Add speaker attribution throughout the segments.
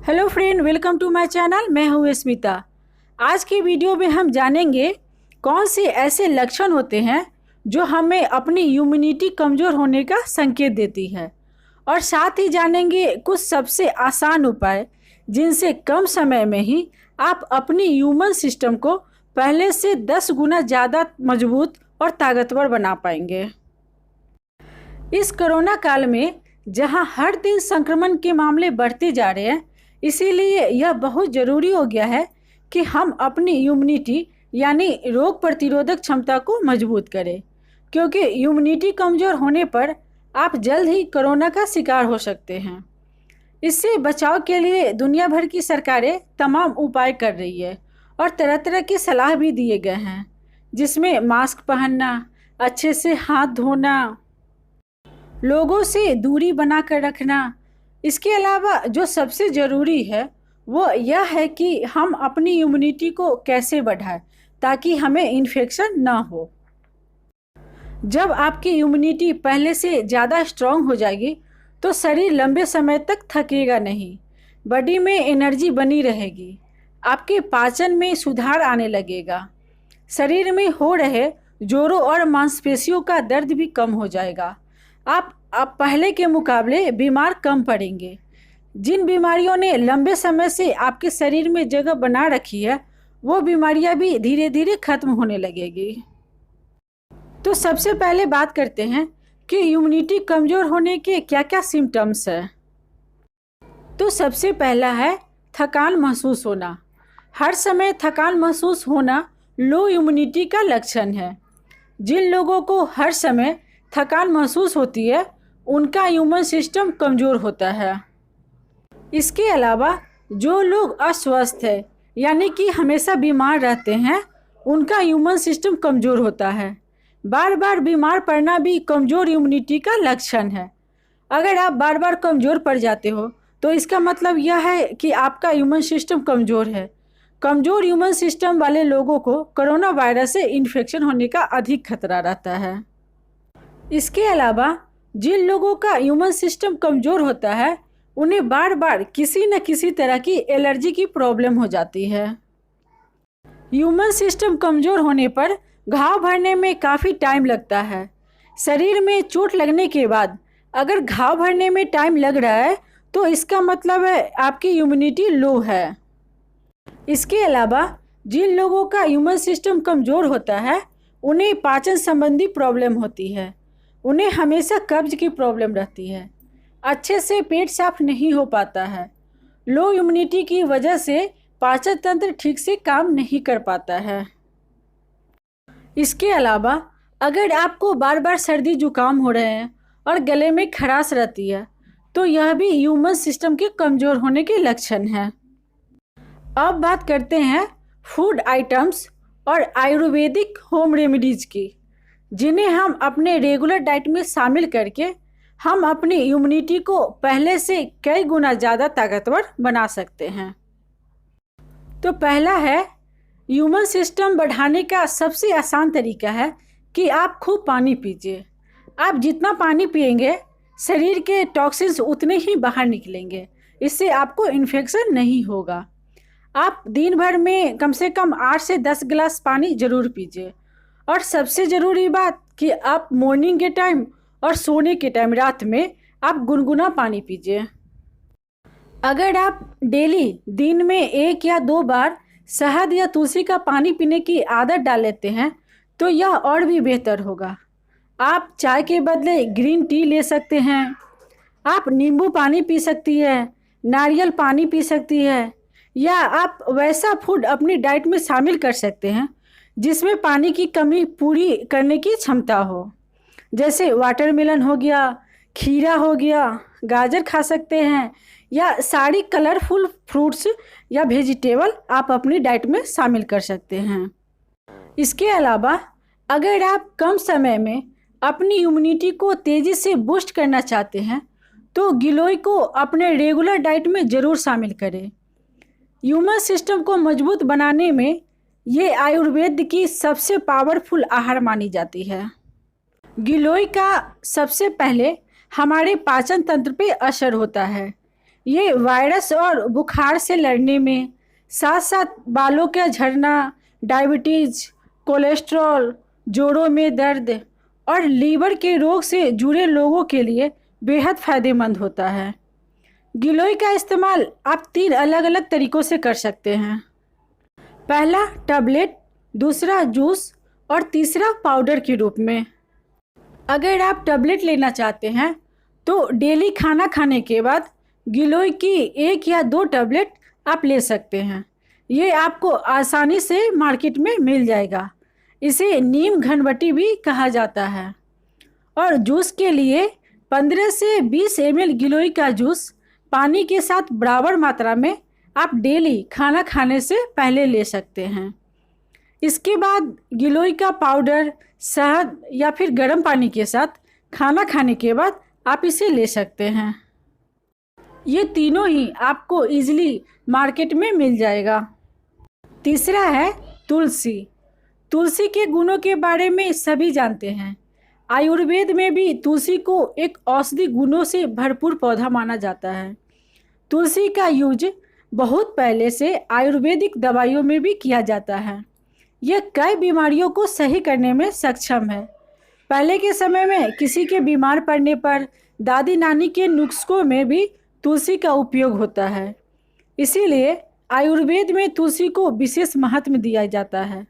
Speaker 1: Hello friend, welcome to my channel. मैं हूँ स्मिता। आज की वीडियो में हम जानेंगे कौन से ऐसे लक्षण होते हैं जो हमें अपनी इम्यूनिटी कमज़ोर होने का संकेत देती है, और साथ ही जानेंगे कुछ सबसे आसान उपाय जिनसे कम समय में ही आप अपनी इम्यून सिस्टम को पहले से 10 गुना ज़्यादा मजबूत और ताकतवर बना पाएंगे। इस कोरोना काल में जहां हर दिन संक्रमण के मामले बढ़ते जा रहे हैं, इसीलिए यह बहुत ज़रूरी हो गया है कि हम अपनी इम्यूनिटी यानी रोग प्रतिरोधक क्षमता को मजबूत करें, क्योंकि इम्यूनिटी कमज़ोर होने पर आप जल्द ही कोरोना का शिकार हो सकते हैं। इससे बचाव के लिए दुनिया भर की सरकारें तमाम उपाय कर रही है और तरह तरह की सलाह भी दिए गए हैं, जिसमें मास्क पहनना, अच्छे से हाथ धोना, लोगों से दूरी बनाकर रखना। इसके अलावा जो सबसे ज़रूरी है वो यह है कि हम अपनी इम्यूनिटी को कैसे बढ़ाएं ताकि हमें इन्फेक्शन ना हो। जब आपकी इम्यूनिटी पहले से ज़्यादा स्ट्रॉन्ग हो जाएगी तो शरीर लंबे समय तक थकेगा नहीं, बॉडी में एनर्जी बनी रहेगी, आपके पाचन में सुधार आने लगेगा, शरीर में हो रहे जोड़ों और मांसपेशियों का दर्द भी कम हो जाएगा। आप पहले के मुकाबले बीमार कम पड़ेंगे। जिन बीमारियों ने लंबे समय से आपके शरीर में जगह बना रखी है, वो बीमारियां भी धीरे धीरे खत्म होने लगेगी। तो सबसे पहले बात करते हैं कि इम्यूनिटी कमज़ोर होने के क्या क्या सिम्टम्स हैं। तो सबसे पहला है थकान महसूस होना। हर समय थकान महसूस होना लो इम्यूनिटी का लक्षण है। जिन लोगों को हर समय थकान महसूस होती है, उनका इम्यून सिस्टम कमज़ोर होता है। इसके अलावा जो लोग अस्वस्थ है यानी कि हमेशा बीमार रहते हैं, उनका इम्यून सिस्टम कमज़ोर होता है। बार बार बीमार पड़ना भी कमज़ोर इम्यूनिटी का लक्षण है। अगर आप बार बार कमज़ोर पड़ जाते हो तो इसका मतलब यह है कि आपका इम्यून सिस्टम कमज़ोर है। कमज़ोर इम्यून सिस्टम वाले लोगों को कोरोना वायरस से इन्फेक्शन होने का अधिक खतरा रहता है। इसके अलावा जिन लोगों का इम्यून सिस्टम कमज़ोर होता है, उन्हें बार बार किसी न किसी तरह की एलर्जी की प्रॉब्लम हो जाती है। इम्यून सिस्टम कमज़ोर होने पर घाव भरने में काफ़ी टाइम लगता है। शरीर में चोट लगने के बाद अगर घाव भरने में टाइम लग रहा है तो इसका मतलब है आपकी इम्यूनिटी लो है। इसके अलावा जिन लोगों का इम्यून सिस्टम कमज़ोर होता है, उन्हें पाचन संबंधी प्रॉब्लम होती है। उन्हें हमेशा कब्ज की प्रॉब्लम रहती है, अच्छे से पेट साफ नहीं हो पाता है। लो इम्यूनिटी की वजह से पाचन तंत्र ठीक से काम नहीं कर पाता है। इसके अलावा अगर आपको बार बार सर्दी जुकाम हो रहे हैं और गले में खराश रहती है, तो यह भी इम्यून सिस्टम के कमज़ोर होने के लक्षण हैं। अब बात करते हैं फूड आइटम्स और आयुर्वेदिक होम रेमेडीज़ की, जिन्हें हम अपने रेगुलर डाइट में शामिल करके हम अपनी इम्यूनिटी को पहले से कई गुना ज़्यादा ताकतवर बना सकते हैं। तो पहला है, इम्यून सिस्टम बढ़ाने का सबसे आसान तरीका है कि आप खूब पानी पीजिए। आप जितना पानी पिएंगे, शरीर के टॉक्सिन्स उतने ही बाहर निकलेंगे। इससे आपको इन्फेक्शन नहीं होगा। आप दिन भर में कम से कम 8 से 10 गिलास पानी ज़रूर पीजिए। और सबसे ज़रूरी बात कि आप मॉर्निंग के टाइम और सोने के टाइम रात में आप गुनगुना पानी पीजिए। अगर आप डेली दिन में 1 या 2 बार शहद या तुलसी का पानी पीने की आदत डाल लेते हैं तो यह और भी बेहतर होगा। आप चाय के बदले ग्रीन टी ले सकते हैं, आप नींबू पानी पी सकती है, नारियल पानी पी सकती है, या आप वैसा फूड अपनी डाइट में शामिल कर सकते हैं जिसमें पानी की कमी पूरी करने की क्षमता हो। जैसे वाटरमेलन हो गया, खीरा हो गया, गाजर खा सकते हैं, या सारी कलरफुल फ्रूट्स या वेजिटेबल आप अपनी डाइट में शामिल कर सकते हैं। इसके अलावा अगर आप कम समय में अपनी इम्यूनिटी को तेज़ी से बूस्ट करना चाहते हैं तो गिलोय को अपने रेगुलर डाइट में ज़रूर शामिल करें। इम्यून सिस्टम को मजबूत बनाने में ये आयुर्वेद की सबसे पावरफुल आहार मानी जाती है। गिलोय का सबसे पहले हमारे पाचन तंत्र पे असर होता है। ये वायरस और बुखार से लड़ने में, साथ साथ बालों का झड़ना, डायबिटीज़, कोलेस्ट्रॉल, जोड़ों में दर्द और लीवर के रोग से जुड़े लोगों के लिए बेहद फ़ायदेमंद होता है। गिलोय का इस्तेमाल आप 3 अलग अलग तरीक़ों से कर सकते हैं। पहला टैबलेट, दूसरा जूस और तीसरा पाउडर के रूप में। अगर आप टैबलेट लेना चाहते हैं तो डेली खाना खाने के बाद गिलोय की 1 या 2 टैबलेट आप ले सकते हैं। ये आपको आसानी से मार्केट में मिल जाएगा। इसे नीम घनबटी भी कहा जाता है। और जूस के लिए 15 से 20 ml गिलोय का जूस पानी के साथ बराबर मात्रा में आप डेली खाना खाने से पहले ले सकते हैं। इसके बाद गिलोय का पाउडर शहद या फिर गर्म पानी के साथ खाना खाने के बाद आप इसे ले सकते हैं। ये तीनों ही आपको इजीली मार्केट में मिल जाएगा। तीसरा है तुलसी। तुलसी के गुणों के बारे में सभी जानते हैं। आयुर्वेद में भी तुलसी को एक औषधि गुणों से भरपूर पौधा माना जाता है। तुलसी का यूज बहुत पहले से आयुर्वेदिक दवाइयों में भी किया जाता है। यह कई बीमारियों को सही करने में सक्षम है। पहले के समय में किसी के बीमार पड़ने पर दादी नानी के नुस्खों में भी तुलसी का उपयोग होता है। इसीलिए आयुर्वेद में तुलसी को विशेष महत्व दिया जाता है।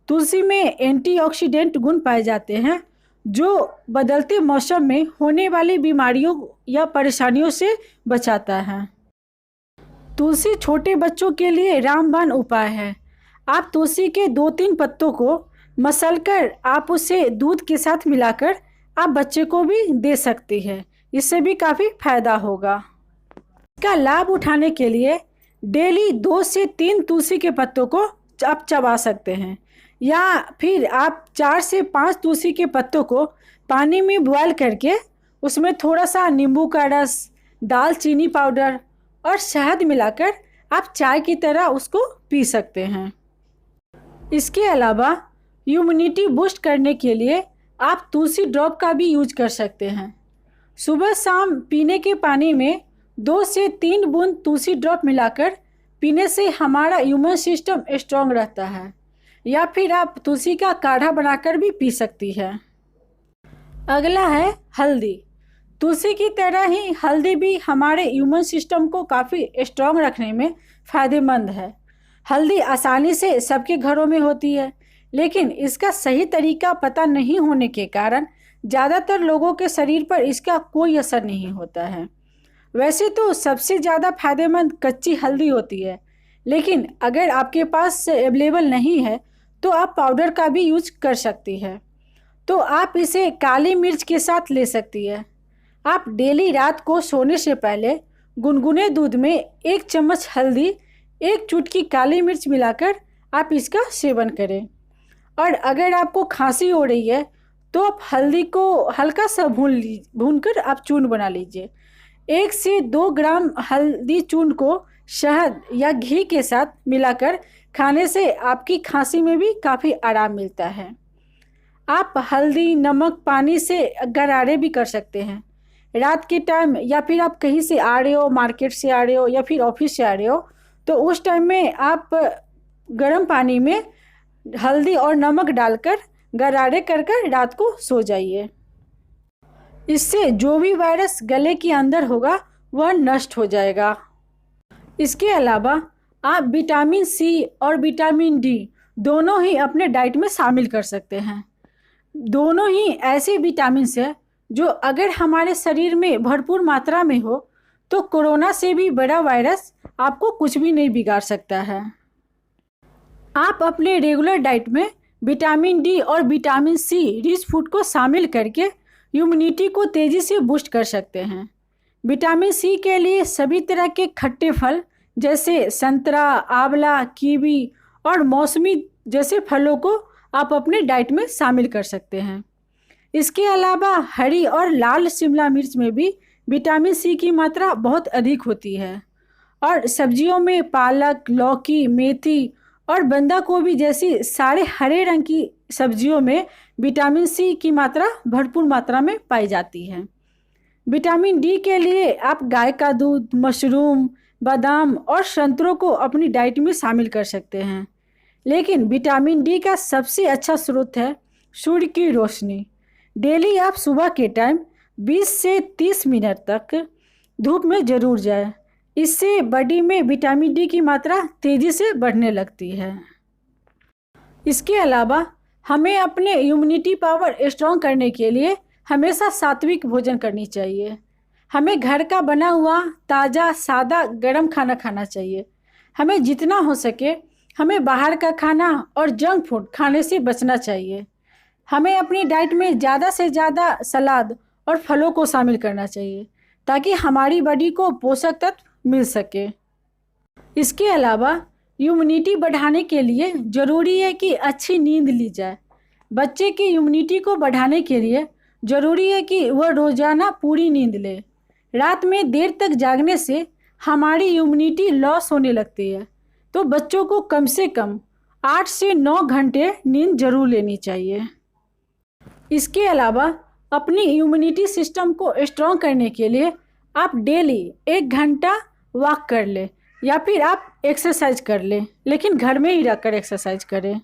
Speaker 1: तुलसी में एंटीऑक्सीडेंट गुण पाए जाते हैं जो बदलते मौसम में होने वाली बीमारियों या परेशानियों से बचाता है। तुलसी छोटे बच्चों के लिए रामबाण उपाय है। आप तुलसी के 2-3 पत्तों को मसलकर आप उसे दूध के साथ मिलाकर आप बच्चे को भी दे सकती है। इससे भी काफ़ी फायदा होगा। इसका लाभ उठाने के लिए डेली 2 से 3 तुलसी के पत्तों को आप चबा सकते हैं, या फिर आप 4 से 5 तुलसी के पत्तों को पानी में बॉयल करके उसमें थोड़ा सा नींबू का रस, दालचीनी पाउडर और शहद मिलाकर आप चाय की तरह उसको पी सकते हैं। इसके अलावा इम्यूनिटी बूस्ट करने के लिए आप तुलसी ड्रॉप का भी यूज कर सकते हैं। सुबह शाम पीने के पानी में 2 से 3 बूंद तुलसी ड्रॉप मिलाकर पीने से हमारा इम्यून सिस्टम स्ट्रॉन्ग रहता है। या फिर आप तुलसी का काढ़ा बनाकर भी पी सकती है। अगला है हल्दी। तुलसी की तरह ही हल्दी भी हमारे इम्यून सिस्टम को काफ़ी स्ट्रॉन्ग रखने में फ़ायदेमंद है। हल्दी आसानी से सबके घरों में होती है, लेकिन इसका सही तरीका पता नहीं होने के कारण ज़्यादातर लोगों के शरीर पर इसका कोई असर नहीं होता है। वैसे तो सबसे ज़्यादा फायदेमंद कच्ची हल्दी होती है, लेकिन अगर आपके पास अवेलेबल नहीं है तो आप पाउडर का भी यूज कर सकती है। तो आप इसे काली मिर्च के साथ ले सकती है। आप डेली रात को सोने से पहले गुनगुने दूध में 1 चम्मच हल्दी, 1 चुटकी काली मिर्च मिलाकर आप इसका सेवन करें। और अगर आपको खांसी हो रही है तो आप हल्दी को हल्का सा भूनकर आप चूर्ण बना लीजिए। 1 से 2 ग्राम हल्दी चूर्ण को शहद या घी के साथ मिलाकर खाने से आपकी खांसी में भी काफ़ी आराम मिलता है। आप हल्दी, नमक, पानी से गरारे भी कर सकते हैं। रात के टाइम या फिर आप कहीं से आ रहे हो, मार्केट से आ रहे हो या फिर ऑफिस से आ रहे हो, तो उस टाइम में आप गर्म पानी में हल्दी और नमक डालकर गरारे कर रात को सो जाइए। इससे जो भी वायरस गले के अंदर होगा वह नष्ट हो जाएगा। इसके अलावा आप विटामिन सी और विटामिन डी दोनों ही अपने डाइट में शामिल कर सकते हैं। दोनों ही ऐसे विटामिन हैं जो अगर हमारे शरीर में भरपूर मात्रा में हो तो कोरोना से भी बड़ा वायरस आपको कुछ भी नहीं बिगाड़ सकता है। आप अपने रेगुलर डाइट में विटामिन डी और विटामिन सी रिच फूड को शामिल करके इम्यूनिटी को तेज़ी से बूस्ट कर सकते हैं। विटामिन सी के लिए सभी तरह के खट्टे फल जैसे संतरा, आंवला, कीवी और मौसमी जैसे फलों को आप अपने डाइट में शामिल कर सकते हैं। इसके अलावा हरी और लाल शिमला मिर्च में भी विटामिन सी की मात्रा बहुत अधिक होती है। और सब्जियों में पालक, लौकी, मेथी और बंदा गोभी जैसी सारे हरे रंग की सब्जियों में विटामिन सी की मात्रा भरपूर मात्रा में पाई जाती है। विटामिन डी के लिए आप गाय का दूध, मशरूम, बादाम और संतरों को अपनी डाइट में शामिल कर सकते हैं। लेकिन विटामिन डी का सबसे अच्छा स्रोत है सूर्य की रोशनी। डेली आप सुबह के टाइम 20 से 30 मिनट तक धूप में ज़रूर जाएं। इससे बॉडी में विटामिन डी की मात्रा तेज़ी से बढ़ने लगती है। इसके अलावा हमें अपने इम्यूनिटी पावर स्ट्रॉन्ग करने के लिए हमेशा सात्विक भोजन करनी चाहिए। हमें घर का बना हुआ ताज़ा, सादा, गर्म खाना खाना चाहिए। हमें जितना हो सके हमें बाहर का खाना और जंक फूड खाने से बचना चाहिए। हमें अपनी डाइट में ज़्यादा से ज़्यादा सलाद और फलों को शामिल करना चाहिए ताकि हमारी बॉडी को पोषक तत्व मिल सके। इसके अलावा इम्यूनिटी बढ़ाने के लिए ज़रूरी है कि अच्छी नींद ली जाए। बच्चे की इम्यूनिटी को बढ़ाने के लिए ज़रूरी है कि वह रोज़ाना पूरी नींद ले। रात में देर तक जागने से हमारी इम्यूनिटी लॉस होने लगती है, तो बच्चों को कम से कम 8 से 9 घंटे नींद जरूर लेनी चाहिए। इसके अलावा अपनी इम्यूनिटी सिस्टम को स्ट्रॉन्ग करने के लिए आप डेली 1 घंटा वॉक कर लें या फिर आप एक्सरसाइज कर लें, लेकिन घर में ही रहकर एक्सरसाइज करें।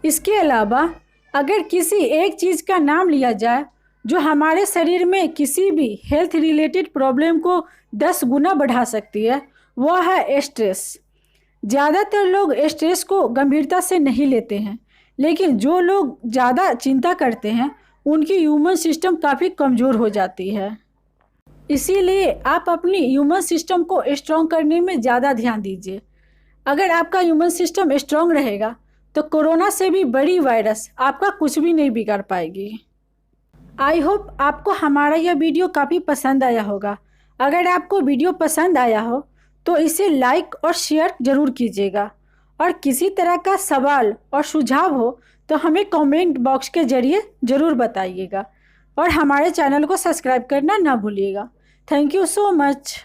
Speaker 1: इसके अलावा अगर किसी एक चीज़ का नाम लिया जाए जो हमारे शरीर में किसी भी हेल्थ रिलेटेड प्रॉब्लम को 10 गुना बढ़ा सकती है, वह है स्ट्रेस। ज़्यादातर लोग स्ट्रेस को गंभीरता से नहीं लेते हैं, लेकिन जो लोग ज़्यादा चिंता करते हैं उनकी ह्यूमन सिस्टम काफ़ी कमज़ोर हो जाती है। इसीलिए आप अपनी ह्यूमन सिस्टम को स्ट्रॉन्ग करने में ज़्यादा ध्यान दीजिए। अगर आपका ह्यूमन सिस्टम स्ट्रॉन्ग रहेगा तो कोरोना से भी बड़ी वायरस आपका कुछ भी नहीं बिगाड़ पाएगी। आई होप आपको हमारा यह वीडियो काफ़ी पसंद आया होगा। अगर आपको वीडियो पसंद आया हो तो इसे लाइक और शेयर ज़रूर कीजिएगा, और किसी तरह का सवाल और सुझाव हो तो हमें कमेंट बॉक्स के ज़रिए ज़रूर बताइएगा, और हमारे चैनल को सब्सक्राइब करना ना भूलिएगा। Thank you so much.